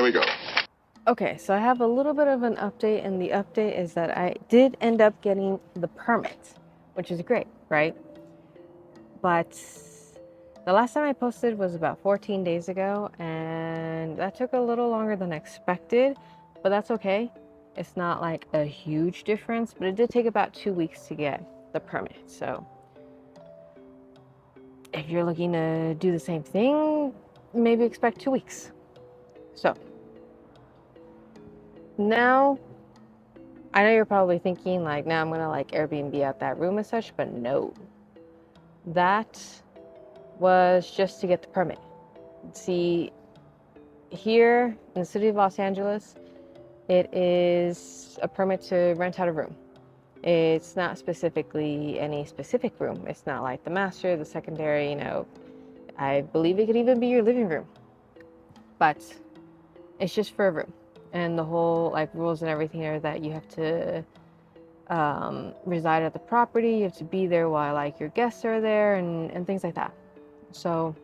Here we go. Okay, so I have a little bit of an update, and the update is that I did end up getting the permit, which is great, right? But the last time I posted was about 14 days ago, and that took a little longer than expected, but that's okay. It's not like a huge difference, but it did take about 2 weeks to get the permit. So if you're looking to do the same thing, maybe expect 2 weeks. So now, I know you're probably thinking like, now I'm gonna like Airbnb out that room and such, but no. That was just to get the permit. See, here in the city of Los Angeles, it is a permit to rent out a room. It's not specifically any specific room. It's not like the master, the secondary, I believe it could even be your living room. But it's just for a room. And the whole like rules and everything are that you have to reside at the property, you have to be there while like your guests are there and things like that. So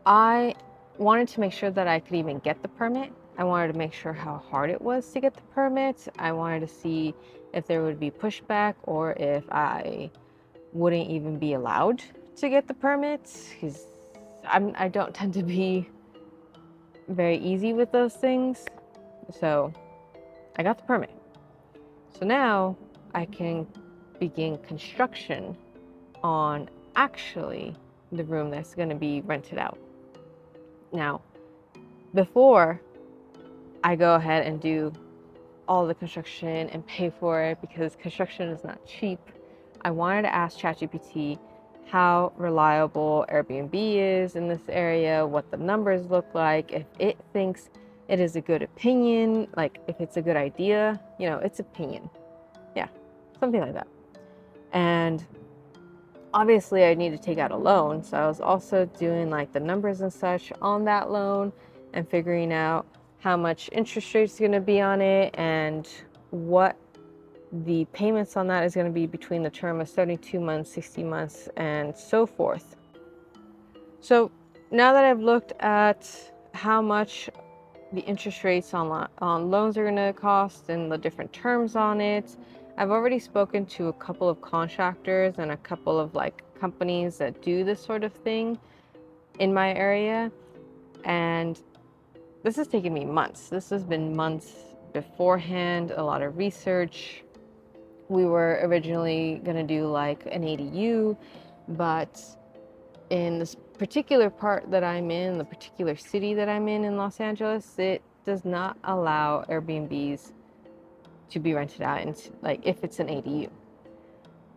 I wanted to make sure that I could even get the permit. I wanted to make sure how hard it was to get the permit. I wanted to see if there would be pushback or if I wouldn't even be allowed to get the permit, because I don't tend to be very easy with those things. So I got the permit. So now I can begin construction on actually the room that's going to be rented out. Now, before I go ahead and do all the construction and pay for it, because construction is not cheap, I wanted to ask ChatGPT how reliable Airbnb is in this area, what the numbers look like, if it thinks it is a good opinion, like if it's a good idea, it's opinion. Yeah, something like that. And obviously I need to take out a loan, so I was also doing like the numbers and such on that loan and figuring out how much interest rate is going to be on it and what the payments on that is going to be between the term of 72 months, 60 months, and so forth. So now that I've looked at how much the interest rates on loans are going to cost and the different terms on it, I've already spoken to a couple of contractors and a couple of like companies that do this sort of thing in my area, and this has taken me months. This has been months beforehand, a lot of research. We were originally going to do like an ADU, but in this particular part that I'm in, the particular city that I'm in Los Angeles, it does not allow Airbnbs to be rented out, and like if it's an ADU.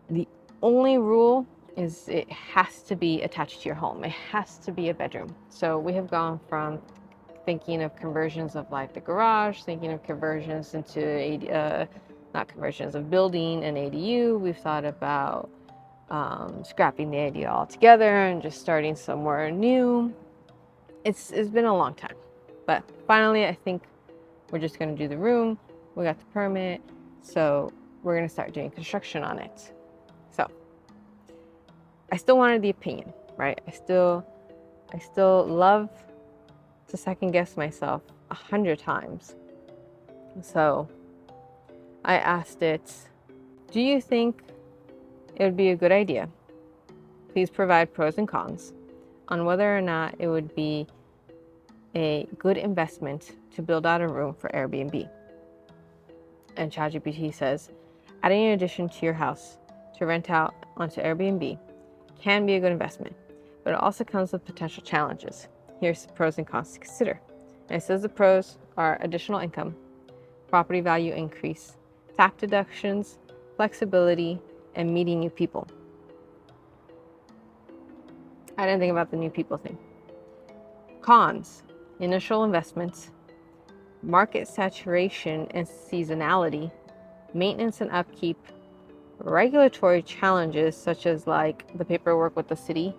The only rule is it has to be attached to your home. It has to be a bedroom. So we have gone from thinking of conversions of like the garage, thinking of conversions into not conversions of building an ADU. We've thought about scrapping the ADU altogether and just starting somewhere new. It's been a long time, but finally I think we're just going to do the room. We got the permit, so we're going to start doing construction on it. So I still wanted the opinion, right? I still love to second guess myself 100 times. So I asked it, do you think it would be a good idea? Please provide pros and cons on whether or not it would be a good investment to build out a room for Airbnb. And ChatGPT says, adding an addition to your house to rent out onto Airbnb can be a good investment, but it also comes with potential challenges. Here's the pros and cons to consider. And it says the pros are additional income, property value increase, tax deductions, flexibility, and meeting new people. I didn't think about the new people thing. Cons: initial investments, market saturation and seasonality, maintenance and upkeep, regulatory challenges such as like the paperwork with the city,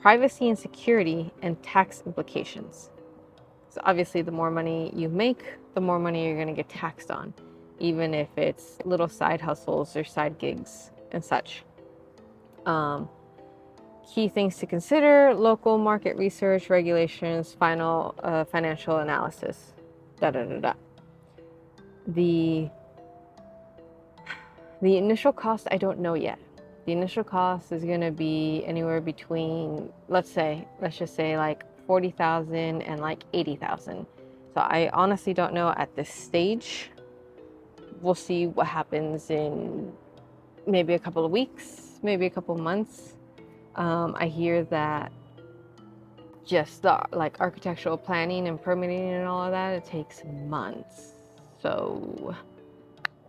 privacy and security, and tax implications. So obviously the more money you make, the more money you're going to get taxed on, even if it's little side hustles or side gigs and such. Key things to consider: local market research, regulations, final financial analysis. Da da da da. The initial cost, I don't know yet. The initial cost is going to be anywhere between, let's just say like 40,000 and like 80,000. So I honestly don't know at this stage. We'll see what happens in maybe a couple of weeks, maybe a couple of months. I hear that just the like architectural planning and permitting and all of that, it takes months. So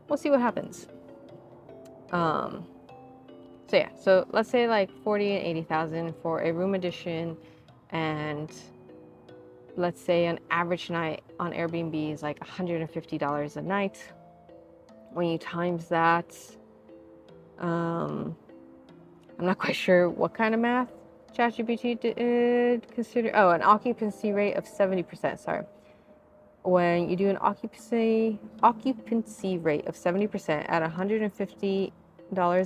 we'll see what happens. So yeah, so let's say like 40 and 80,000 for a room addition, and let's say an average night on Airbnb is like $150 a night. When you times that, I'm not quite sure what kind of math ChatGPT did consider. Oh, an occupancy rate of 70%. Sorry. When you do an occupancy rate of 70% at $150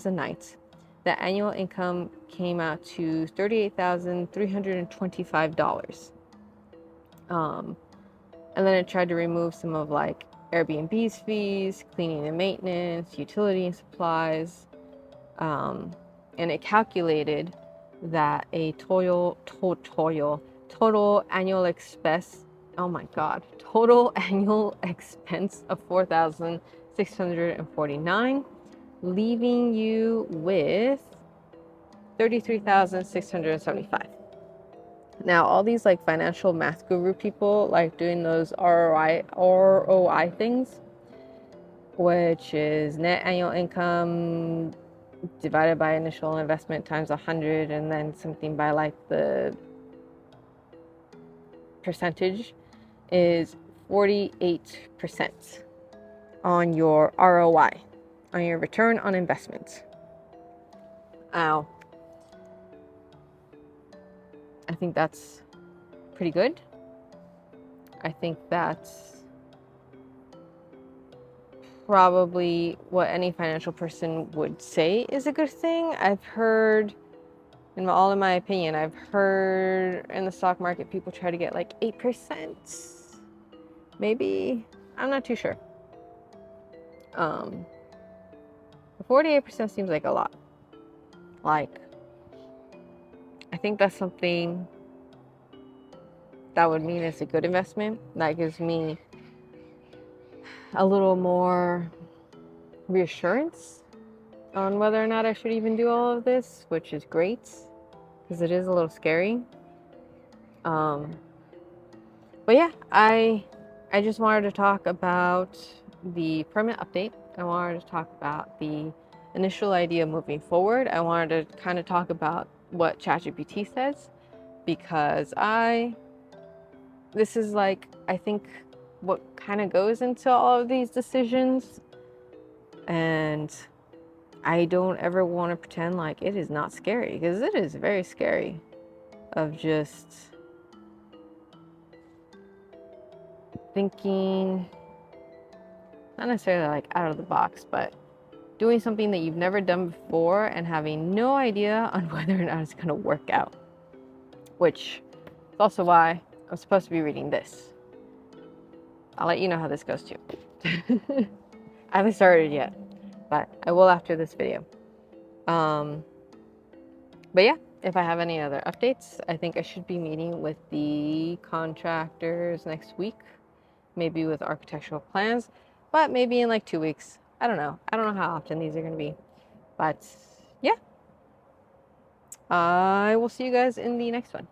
a night, the annual income came out to $38,325. And then it tried to remove some of like Airbnb's fees, cleaning and maintenance, utility and supplies. And it calculated that a total annual expense, oh my God, total annual expense of $4,649, leaving you with $33,675. Now, all these like financial math guru people like doing those ROI things, which is net annual income divided by initial investment times 100, and then something by like the percentage, is 48% on your ROI, on your return on investment. Ow. I think that's pretty good. I think that's probably what any financial person would say is a good thing. I've heard, in my opinion, I've heard in the stock market people try to get like 8%, maybe. I'm not too sure. 48% seems like a lot. Like, I think that's something that would mean it's a good investment. That gives me a little more reassurance on whether or not I should even do all of this, which is great because it is a little scary. But yeah, I just wanted to talk about the permit update. I wanted to talk about the initial idea moving forward. I wanted to kind of talk about what ChatGPT says, because this is like, I think, what kind of goes into all of these decisions. And I don't ever want to pretend like it is not scary, because it is very scary, of just thinking, not necessarily like out of the box, but doing something that you've never done before and having no idea on whether or not it's going to work out. Which is also why I'm supposed to be reading this. I'll let you know how this goes too. I haven't started yet, but I will after this video. But yeah, if I have any other updates, I think I should be meeting with the contractors next week, maybe with architectural plans, but maybe in like 2 weeks. I don't know how often these are going to be, but yeah, I will see you guys in the next one.